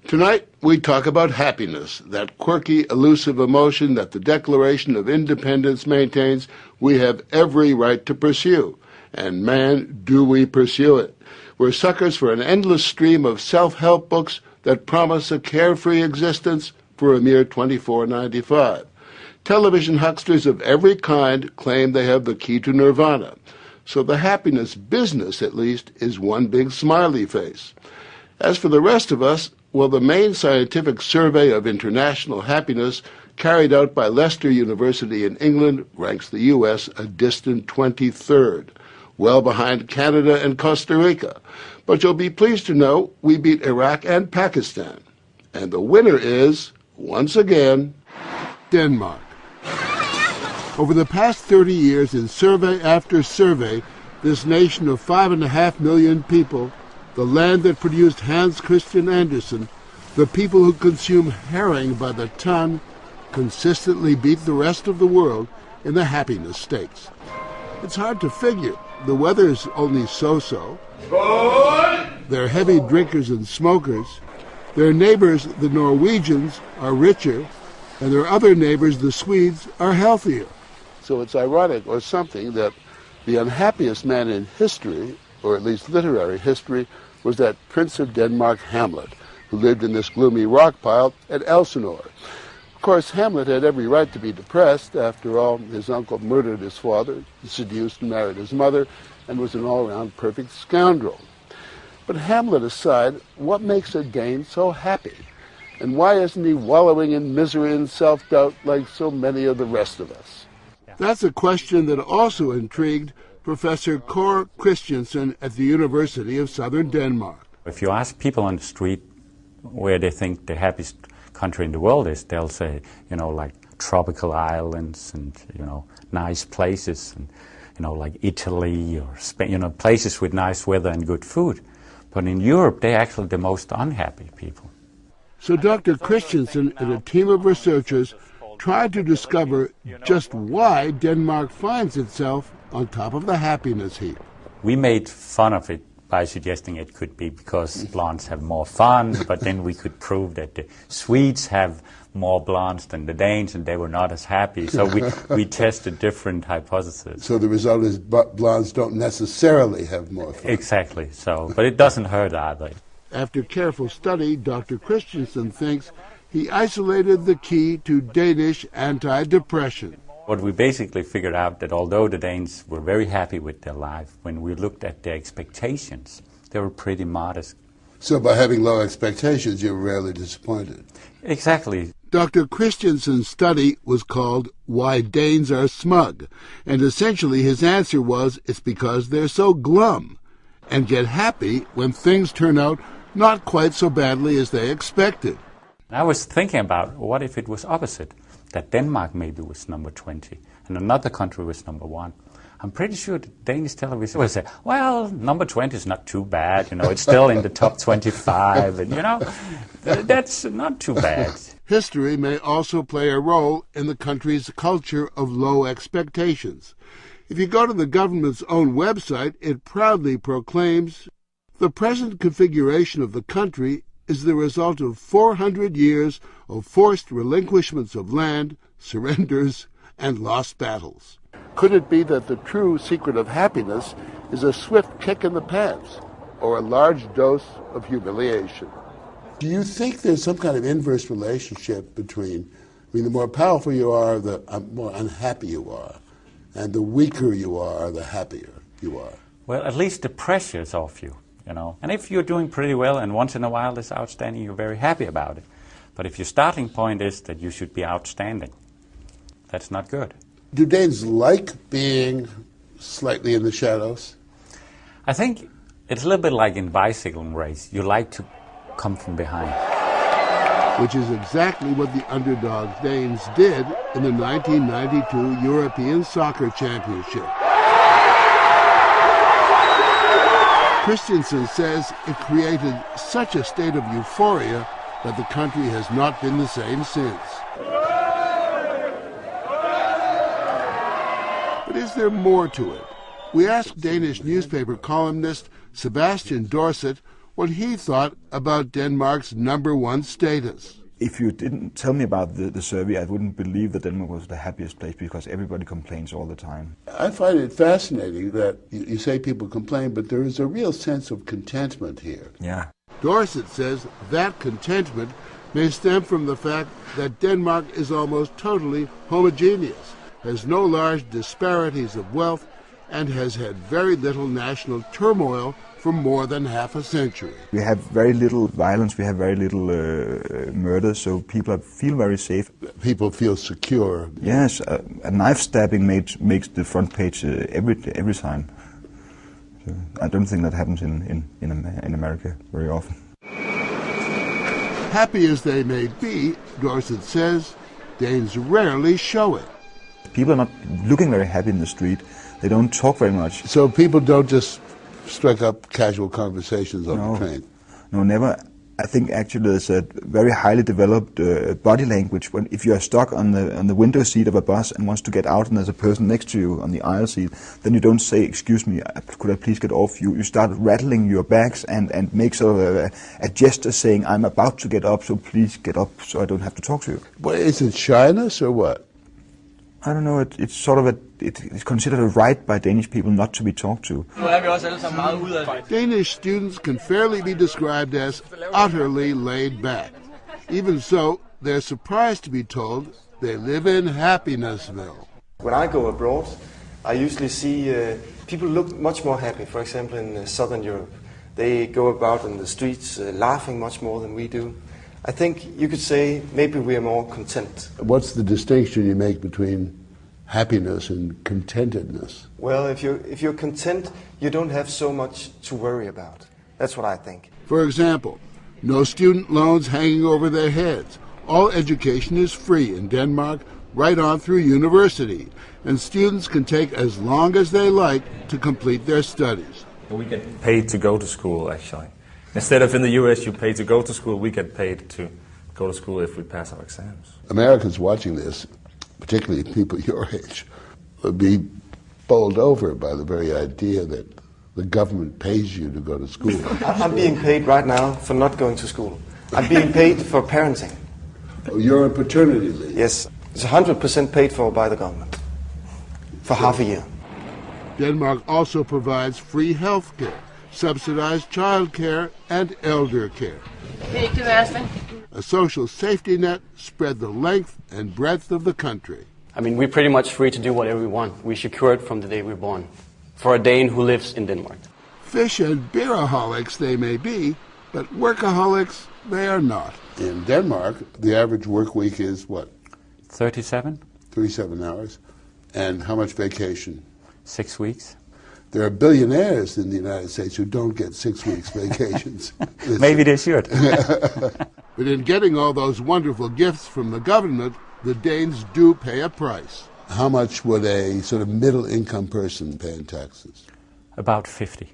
Tonight, we talk about happiness, that quirky, elusive emotion that the Declaration of Independence maintains we have every right to pursue. And man, do we pursue it. We're suckers for an endless stream of self-help books that promise a carefree existence for a mere $24.95. Television hucksters of every kind claim they have the key to nirvana. So the happiness business, at least, is one big smiley face. As for the rest of us, well, the main scientific survey of international happiness carried out by Leicester University in England ranks the U.S. a distant 23rd, well behind Canada and Costa Rica. But you'll be pleased to know we beat Iraq and Pakistan. And the winner is, once again, Denmark. Over the past 30 years, in survey after survey, this nation of 5.5 million people, the land that produced Hans Christian Andersen, the people who consume herring by the ton, consistently beat the rest of the world in the happiness stakes. It's hard to figure. The weather's only so-so. They're heavy drinkers and smokers. Their neighbors, the Norwegians, are richer, and their other neighbors, the Swedes, are healthier. So it's ironic or something that the unhappiest man in history, or at least literary history, was that Prince of Denmark, Hamlet, who lived in this gloomy rock pile at Elsinore. Of course, Hamlet had every right to be depressed. After all, his uncle murdered his father, seduced and married his mother, and was an all-around perfect scoundrel. But Hamlet aside, what makes a Dane so happy? And why isn't he wallowing in misery and self-doubt like so many of the rest of us? That's a question that also intrigued Professor Kåre Christensen at the University of Southern Denmark. If you ask people on the street where they think the happiest country in the world is, they'll say, like tropical islands and, nice places, and, like Italy or Spain, places with nice weather and good food. But in Europe, they're actually the most unhappy people. So Dr. Christensen and a team of researchers tried to discover just why Denmark finds itself on top of the happiness heap. We made fun of it by suggesting it could be because blondes have more fun, but then we could prove that the Swedes have more blondes than the Danes, and they were not as happy. So we tested different hypotheses. So the result is blondes don't necessarily have more fun. Exactly. So, but it doesn't hurt either. After careful study, Dr. Christensen thinks he isolated the key to Danish anti-depression. What we basically figured out that although the Danes were very happy with their life, when we looked at their expectations, they were pretty modest. So by having low expectations, you're rarely disappointed. Exactly. Dr. Christensen's study was called Why Danes Are Smug, and essentially his answer was it's because they're so glum and get happy when things turn out not quite so badly as they expected. I was thinking about what if it was opposite, that Denmark maybe was number 20 and another country was number 1. I'm pretty sure the Danish television will say, well, number 20 is not too bad, it's still in the top 25, and that's not too bad. History may also play a role in the country's culture of low expectations. If you go to the government's own website, it proudly proclaims, the present configuration of the country is the result of 400 years of forced relinquishments of land, surrenders, and lost battles. Could it be that the true secret of happiness is a swift kick in the pants or a large dose of humiliation? Do you think there's some kind of inverse relationship between, the more powerful you are, the more unhappy you are, and the weaker you are, the happier you are? Well, at least the pressure is off you, And if you're doing pretty well and once in a while it's outstanding, you're very happy about it. But if your starting point is that you should be outstanding, that's not good. Do Danes like being slightly in the shadows? I think it's a little bit like in bicycling race. You like to come from behind. Which is exactly what the underdog Danes did in the 1992 European Soccer Championship. Christensen says it created such a state of euphoria that the country has not been the same since. But is there more to it? We asked Danish newspaper columnist Sebastian Dorset what he thought about Denmark's #1 status. If you didn't tell me about the survey, I wouldn't believe that Denmark was the happiest place, because everybody complains all the time. I find it fascinating that you say people complain, but there is a real sense of contentment here. Yeah. Dorset says that contentment may stem from the fact that Denmark is almost totally homogeneous, has no large disparities of wealth, and has had very little national turmoil for more than half a century. We have very little violence, we have very little murder, so people feel very safe. People feel secure. Yes, a knife stabbing makes the front page every time. So I don't think that happens in America very often. Happy as they may be, Dorset says, Danes rarely show it. People are not looking very happy in the street. They don't talk very much. So people don't just strike up casual conversations on the train? No, never. I think actually there's a very highly developed body language. If you are stuck on the window seat of a bus and wants to get out, and there's a person next to you on the aisle seat, then you don't say, "Excuse me, could I please get off?" You start rattling your bags and make sort of a gesture saying, "I'm about to get up, so please get up, so I don't have to talk to you." Well, is it shyness or what? I don't know. It's sort of it's considered a right by Danish people not to be talked to. Danish students can fairly be described as utterly laid back. Even so, they're surprised to be told they live in Happinessville. When I go abroad, I usually see people look much more happy. For example, in Southern Europe, they go about in the streets laughing much more than we do. I think you could say maybe we are more content. What's the distinction you make between happiness and contentedness? Well, if you're content, you don't have so much to worry about. That's what I think. For example, no student loans hanging over their heads. All education is free in Denmark, right on through university, and students can take as long as they like to complete their studies. We get paid to go to school, actually. Instead of in the US you pay to go to school, we get paid to go to school if we pass our exams. Americans watching this, particularly people your age, would be bowled over by the very idea that the government pays you to go to school. I'm being paid right now for not going to school. I'm being paid for parenting. Oh, you're on paternity leave? Yes, it's 100% paid for by the government for half a year. Denmark also provides free health care, subsidized child care, and elder care. A social safety net spread the length and breadth of the country. I mean, we're pretty much free to do whatever we want. We secure it from the day we're born, for a Dane who lives in Denmark. Fish and beeraholics they may be, but workaholics they are not. In Denmark, the average work week is what? 37? 37 hours. And how much vacation? 6 weeks. There are billionaires in the United States who don't get 6 weeks vacations. Maybe they should. But in getting all those wonderful gifts from the government, the Danes do pay a price. How much would a sort of middle-income person pay in taxes? About 50.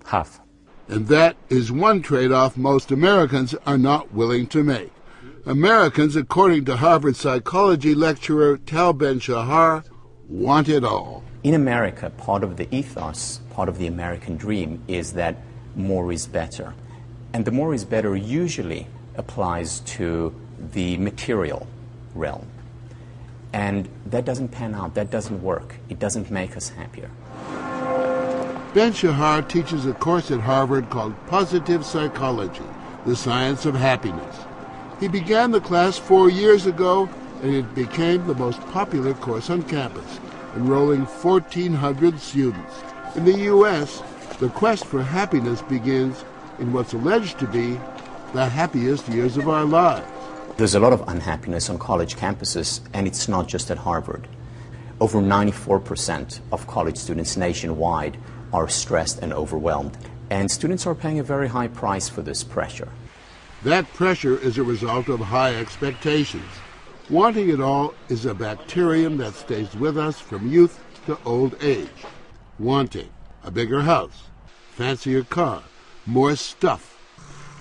Half. And that is one trade-off most Americans are not willing to make. Americans, according to Harvard psychology lecturer Tal Ben-Shahar, want it all. In America, part of the ethos, part of the American dream is that more is better. And the more is better usually applies to the material realm. And that doesn't pan out, that doesn't work. It doesn't make us happier. Ben-Shahar teaches a course at Harvard called Positive Psychology, the Science of Happiness. He began the class 4 years ago, and it became the most popular course on campus, enrolling 1,400 students. In the U.S., the quest for happiness begins in what's alleged to be the happiest years of our lives. There's a lot of unhappiness on college campuses, and it's not just at Harvard. Over 94% of college students nationwide are stressed and overwhelmed, and students are paying a very high price for this pressure. That pressure is a result of high expectations. Wanting it all is a bacterium that stays with us from youth to old age. Wanting a bigger house, fancier car, more stuff.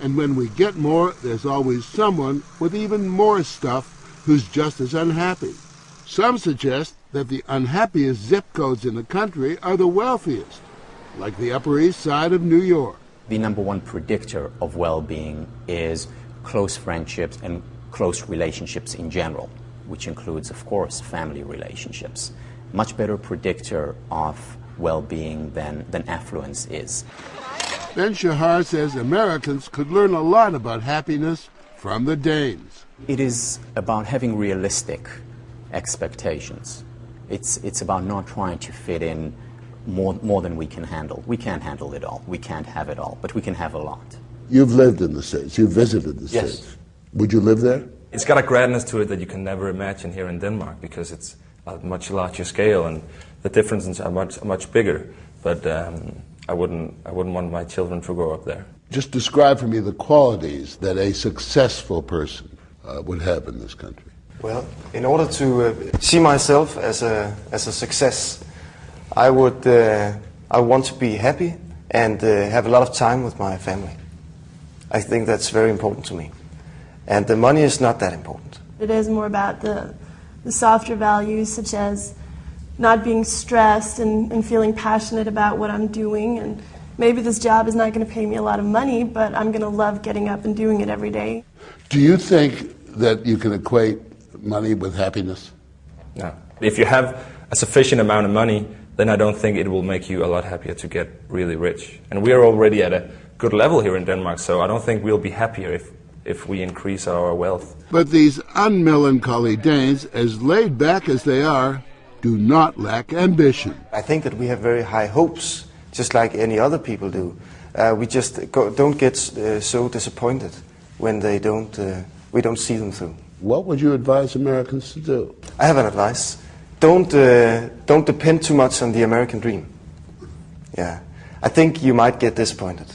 And when we get more, there's always someone with even more stuff who's just as unhappy. Some suggest that the unhappiest zip codes in the country are the wealthiest, like the Upper East Side of New York. the number one predictor of well-being is close friendships and close relationships in general, which includes, of course, family relationships. Much better predictor of well-being than affluence is. Ben Shahar says Americans could learn a lot about happiness from the Danes. It is about having realistic expectations. It's about not trying to fit in more than we can handle. We can't handle it all. We can't have it all, but we can have a lot. You've lived in the States. You've visited the Yes. States. Would you live there? It's got a grandness to it that you can never imagine here in Denmark because it's a much larger scale and the differences are much bigger. But I wouldn't want my children to grow up there. Just describe for me the qualities that a successful person would have in this country. Well, in order to see myself as a success, I want to be happy and have a lot of time with my family. I think that's very important to me. And the money is not that important. It is more about the softer values, such as not being stressed and feeling passionate about what I'm doing. And maybe this job is not going to pay me a lot of money, but I'm going to love getting up and doing it every day. Do you think that you can equate money with happiness? No. If you have a sufficient amount of money, then I don't think it will make you a lot happier to get really rich. And we are already at a good level here in Denmark, so I don't think we'll be happier if we increase our wealth. But these unmelancholy Danes, as laid back as they are, do not lack ambition. I think that we have very high hopes, just like any other people do. We just don't get so disappointed when we don't see them through. What would you advise Americans to do? I have an advice. Don't depend too much on the American dream. Yeah, I think you might get disappointed.